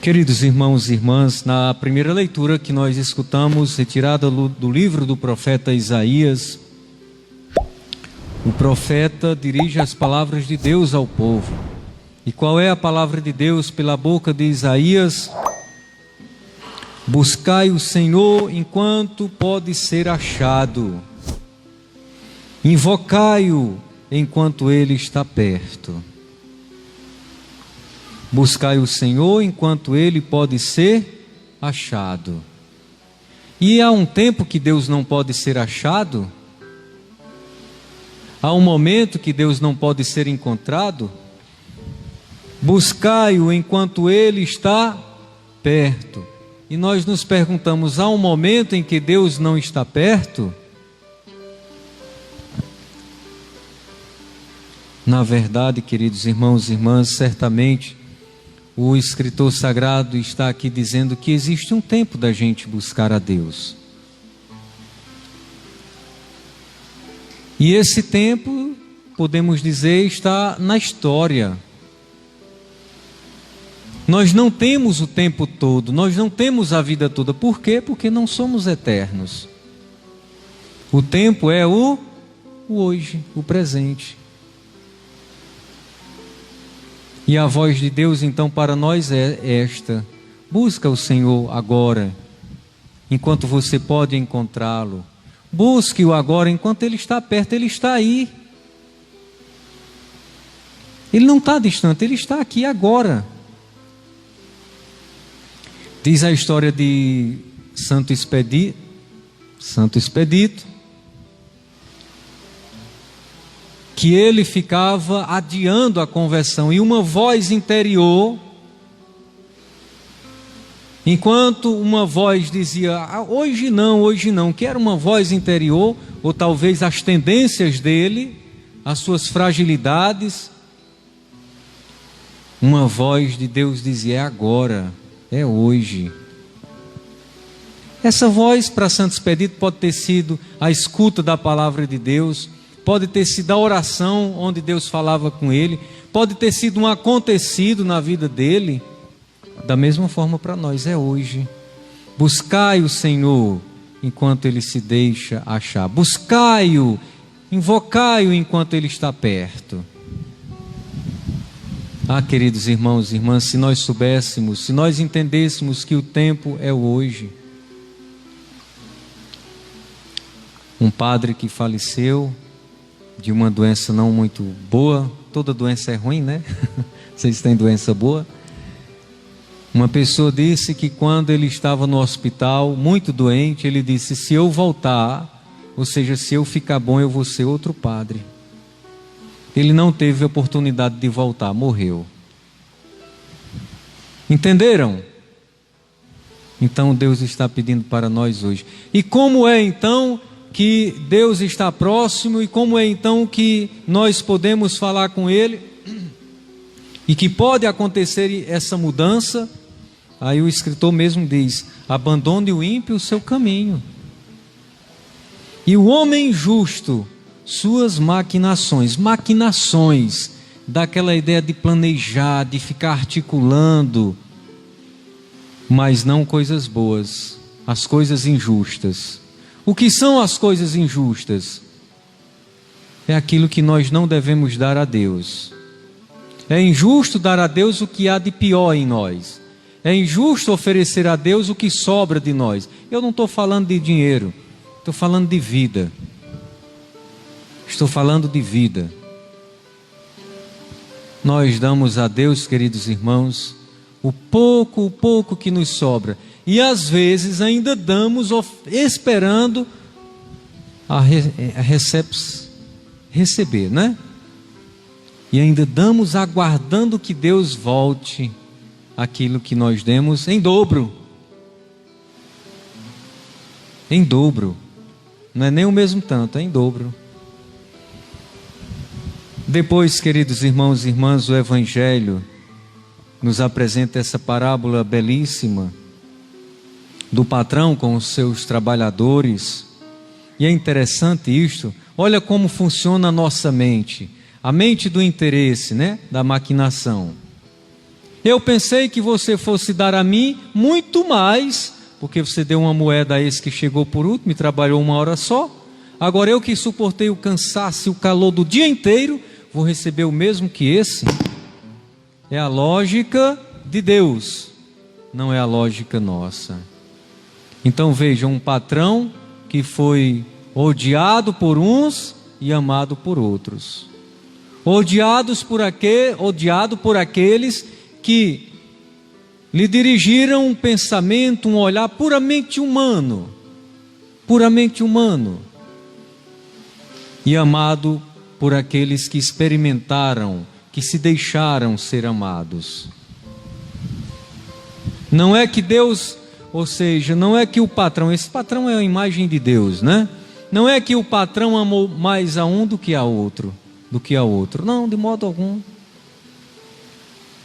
Queridos irmãos e irmãs, na primeira leitura que nós escutamos, retirada do livro do profeta Isaías, o profeta dirige as palavras de Deus ao povo. E qual é a palavra de Deus pela boca de Isaías? Buscai o Senhor enquanto pode ser achado, invocai-o enquanto Ele está perto. Buscai o Senhor enquanto Ele pode ser achado. E há um tempo que Deus não pode ser achado? Há um momento que Deus não pode ser encontrado? Buscai-o enquanto Ele está perto. E nós nos perguntamos, há um momento em que Deus não está perto? Na verdade, queridos irmãos e irmãs, certamente o escritor sagrado está aqui dizendo que existe um tempo da gente buscar a Deus. E esse tempo, podemos dizer, está na história. Nós não temos o tempo todo, nós não temos a vida toda. Por quê? Porque não somos eternos. O tempo é o hoje, o presente. E a voz de Deus então para nós é esta: busca o Senhor agora, enquanto você pode encontrá-lo. Busque-o agora enquanto Ele está perto, Ele está aí. Ele não está distante, Ele está aqui agora. Diz a história de Santo Expedito, que ele ficava adiando a conversão, e uma voz interior, enquanto uma voz dizia, hoje não, que era uma voz interior, ou talvez as tendências dele, as suas fragilidades, uma voz de Deus dizia, é agora, é hoje. Essa voz para Santo Expedito pode ter sido a escuta da palavra de Deus, pode ter sido a oração onde Deus falava com ele, pode ter sido um acontecido na vida dele. Da mesma forma para nós é hoje. Buscai o Senhor enquanto Ele se deixa achar. Buscai-o, invocai-o enquanto Ele está perto. Queridos irmãos e irmãs, se nós soubéssemos, se nós entendêssemos que o tempo é hoje. Um padre que faleceu de uma doença não muito boa, toda doença é ruim, né? Vocês têm doença boa? Uma pessoa disse que quando ele estava no hospital, muito doente, ele disse, se eu voltar, ou seja, se eu ficar bom, eu vou ser outro padre. Ele não teve a oportunidade de voltar, morreu. Entenderam? Então Deus está pedindo para nós hoje. E como é então que Deus está próximo, e como é então que nós podemos falar com Ele, e que pode acontecer essa mudança? Aí o escritor mesmo diz, abandone o ímpio o seu caminho, e o homem justo suas maquinações, daquela ideia de planejar, de ficar articulando, mas não coisas boas, as coisas injustas. O que são as coisas injustas? É aquilo que nós não devemos dar a Deus. É injusto dar a Deus o que há de pior em nós. É injusto oferecer a Deus o que sobra de nós. Eu não estou falando de dinheiro, estou falando de vida. Estou falando de vida. Nós damos a Deus, queridos irmãos, o pouco que nos sobra. E às vezes ainda damos esperando receber, né? E ainda damos aguardando que Deus volte aquilo que nós demos em dobro. Em dobro. Não é nem o mesmo tanto, é em dobro. Depois, queridos irmãos e irmãs, o Evangelho nos apresenta essa parábola belíssima do patrão com os seus trabalhadores. E é interessante isto. Olha como funciona a nossa mente. A mente do interesse, né? Da maquinação. Eu pensei que você fosse dar a mim muito mais, porque você deu uma moeda a esse que chegou por último e trabalhou 1 hora só. Agora eu que suportei o cansaço e o calor do dia inteiro, vou receber o mesmo que esse? É a lógica de Deus, não é a lógica nossa. Então vejam, um patrão que foi odiado por uns e amado por outros. Odiado por aqueles que lhe dirigiram um pensamento, um olhar puramente humano, e amado por aqueles que experimentaram, que se deixaram ser amados. Não é que Deus, ou seja, não é que o patrão, esse patrão é a imagem de Deus, né? Não é que o patrão amou mais a um do que a outro, não, de modo algum.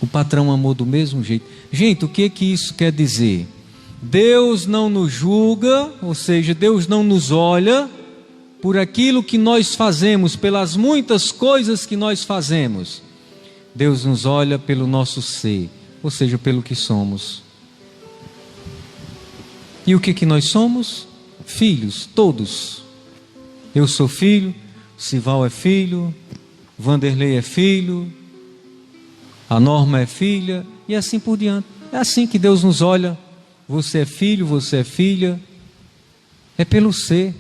O patrão amou do mesmo jeito. Gente, o que isso quer dizer? Deus não nos julga, ou seja, Deus não nos olha por aquilo que nós fazemos, pelas muitas coisas que nós fazemos. Deus nos olha pelo nosso ser, ou seja, pelo que somos. E o que nós somos? Filhos, todos. Eu sou filho, Sival é filho, Vanderlei é filho, a Norma é filha, e assim por diante. É assim que Deus nos olha. Você é filho, você é filha. É pelo ser.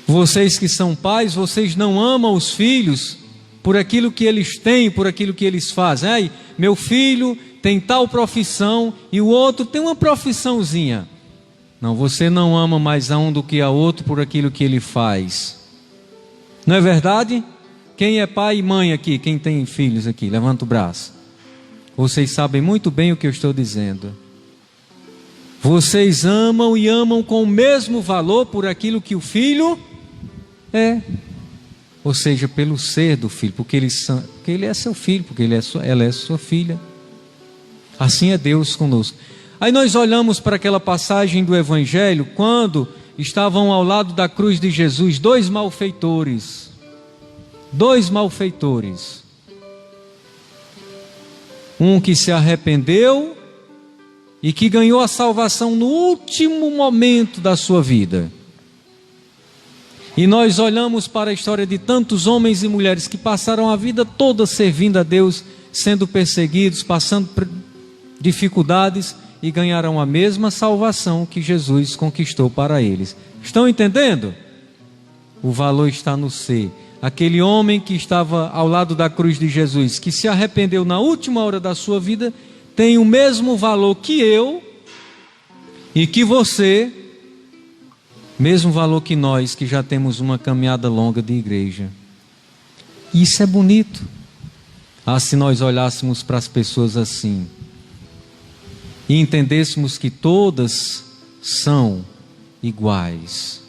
Vocês que são pais, vocês não amam os filhos por aquilo que eles têm, por aquilo que eles fazem. Ai, meu filho tem tal profissão e o outro tem uma profissãozinha. Não, você não ama mais a um do que a outro por aquilo que ele faz. Não é verdade? Quem é pai e mãe aqui? Quem tem filhos aqui? Levanta o braço. Vocês sabem muito bem o que eu estou dizendo. Vocês amam e amam com o mesmo valor por aquilo que o filho é. Ou seja, pelo ser do filho, porque ele é seu filho, porque ela é sua filha. Assim é Deus conosco. Aí nós olhamos para aquela passagem do Evangelho, quando estavam ao lado da cruz de Jesus dois malfeitores. Um que se arrependeu e que ganhou a salvação no último momento da sua vida. E nós olhamos para a história de tantos homens e mulheres que passaram a vida toda servindo a Deus, sendo perseguidos, passando por dificuldades e ganharam a mesma salvação que Jesus conquistou para eles. Estão entendendo? O valor está no ser. Aquele homem que estava ao lado da cruz de Jesus, que se arrependeu na última hora da sua vida, tem o mesmo valor que eu e que você, mesmo valor que nós, que já temos uma caminhada longa de igreja. Isso é bonito. Se nós olhássemos para as pessoas assim e entendêssemos que todas são iguais.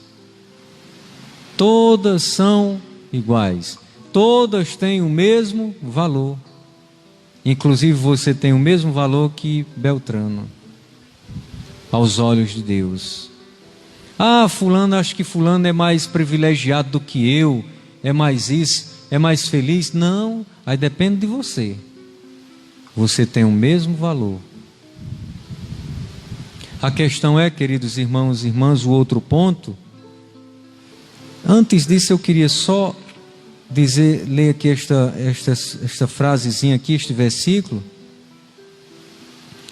Todas são iguais. Todas têm o mesmo valor. Inclusive você tem o mesmo valor que Beltrano, aos olhos de Deus. Fulano, acho que fulano é mais privilegiado do que eu, é mais isso, é mais feliz. Não, aí depende de você. Você tem o mesmo valor. A questão é, queridos irmãos e irmãs, o outro ponto. Antes disso eu queria só ler aqui esta frasezinha aqui, este versículo,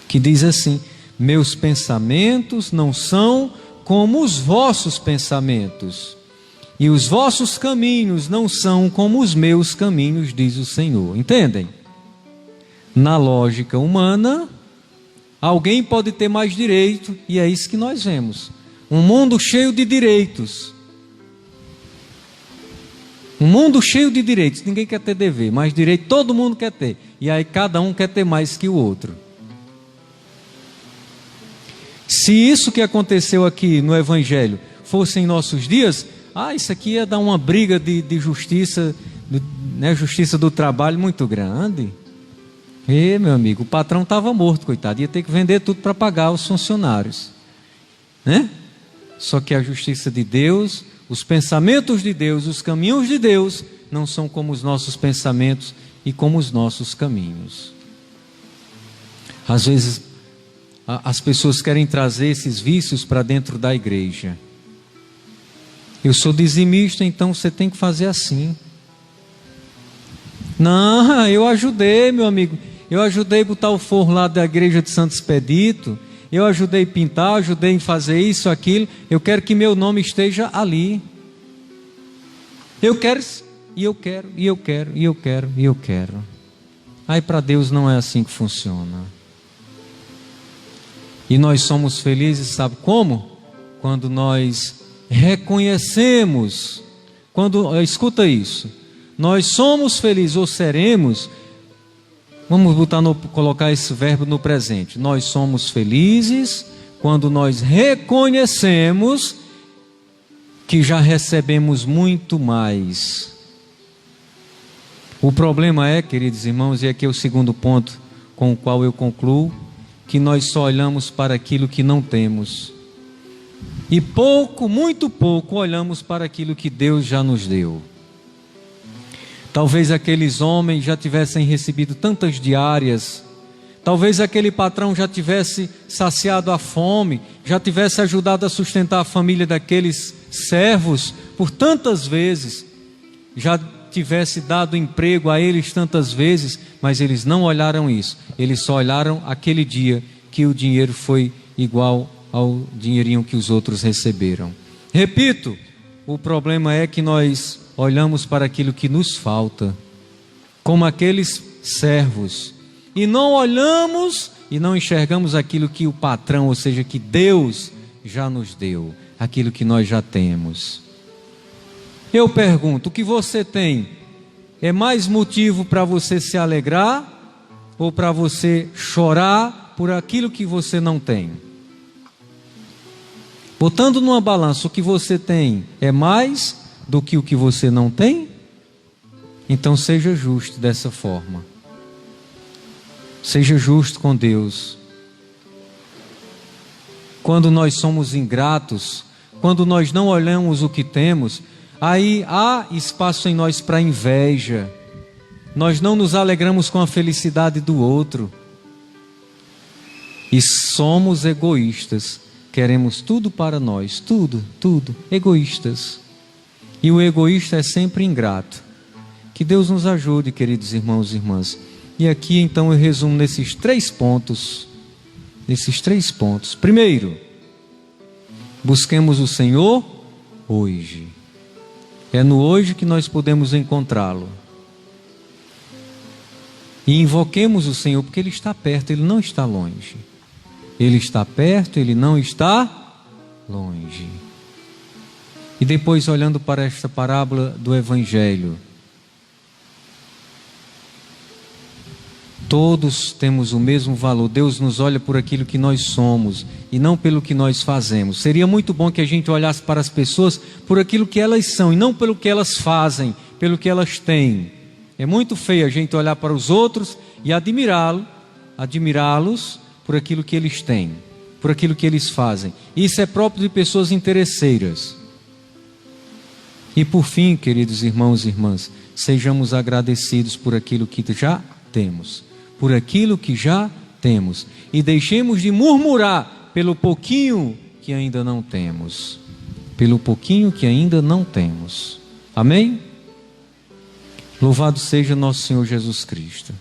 que diz assim: meus pensamentos não são como os vossos pensamentos, e os vossos caminhos não são como os meus caminhos, diz o Senhor. Entendem? Na lógica humana, alguém pode ter mais direito, e é isso que nós vemos. Um mundo cheio de direitos. Um mundo cheio de direitos. Ninguém quer ter dever, mas direito todo mundo quer ter. E aí cada um quer ter mais que o outro. Se isso que aconteceu aqui no Evangelho fosse em nossos dias, isso aqui ia dar uma briga de justiça, justiça do trabalho muito grande. Meu amigo, o patrão estava morto, coitado, ia ter que vender tudo para pagar os funcionários, né? Só que a justiça de Deus, os pensamentos de Deus, os caminhos de Deus não são como os nossos pensamentos e como os nossos caminhos. Às vezes, as pessoas querem trazer esses vícios para dentro da igreja. Eu sou dizimista, então você tem que fazer assim. Não, eu ajudei, meu amigo. Eu ajudei a botar o forro lá da igreja de Santo Expedito. Eu ajudei a pintar, ajudei em fazer isso, aquilo. Eu quero que meu nome esteja ali. Eu quero, e eu quero, e eu quero, e eu quero, e eu quero. Aí para Deus não é assim que funciona. E nós somos felizes, sabe como? Quando nós reconhecemos, escuta isso, nós somos felizes ou seremos, vamos colocar esse verbo no presente, nós somos felizes quando nós reconhecemos que já recebemos muito mais. O problema é, queridos irmãos, e aqui é o segundo ponto com o qual eu concluo, que nós só olhamos para aquilo que não temos. E pouco, muito pouco, olhamos para aquilo que Deus já nos deu. Talvez aqueles homens já tivessem recebido tantas diárias. Talvez aquele patrão já tivesse saciado a fome, já tivesse ajudado a sustentar a família daqueles servos por tantas vezes. Já tivesse dado emprego a eles tantas vezes, mas eles não olharam isso. Eles só olharam aquele dia que o dinheiro foi igual ao dinheirinho que os outros receberam. Repito, o problema é que nós olhamos para aquilo que nos falta, como aqueles servos, e não olhamos e não enxergamos aquilo que o patrão, ou seja, que Deus já nos deu, aquilo que nós já temos. Eu pergunto, o que você tem é mais motivo para você se alegrar ou para você chorar por aquilo que você não tem? Botando numa balança, o que você tem é mais do que o que você não tem? Então seja justo dessa forma. Seja justo com Deus. Quando nós somos ingratos, quando nós não olhamos o que temos, aí há espaço em nós para inveja. Nós não nos alegramos com a felicidade do outro. E somos egoístas. Queremos tudo para nós, tudo, egoístas. E o egoísta é sempre ingrato. Que Deus nos ajude, queridos irmãos e irmãs. E aqui então eu resumo nesses 3 pontos. Primeiro, busquemos o Senhor hoje. É no hoje que nós podemos encontrá-lo. E invoquemos o Senhor, porque Ele está perto, Ele não está longe. Ele está perto, Ele não está longe. E depois, olhando para esta parábola do Evangelho, todos temos o mesmo valor. Deus nos olha por aquilo que nós somos e não pelo que nós fazemos. Seria muito bom que a gente olhasse para as pessoas por aquilo que elas são e não pelo que elas fazem, pelo que elas têm. É muito feio a gente olhar para os outros e admirá-los por aquilo que eles têm, por aquilo que eles fazem. Isso é próprio de pessoas interesseiras. E por fim, queridos irmãos e irmãs, sejamos agradecidos por aquilo que já temos, e deixemos de murmurar pelo pouquinho que ainda não temos, Amém? Louvado seja nosso Senhor Jesus Cristo.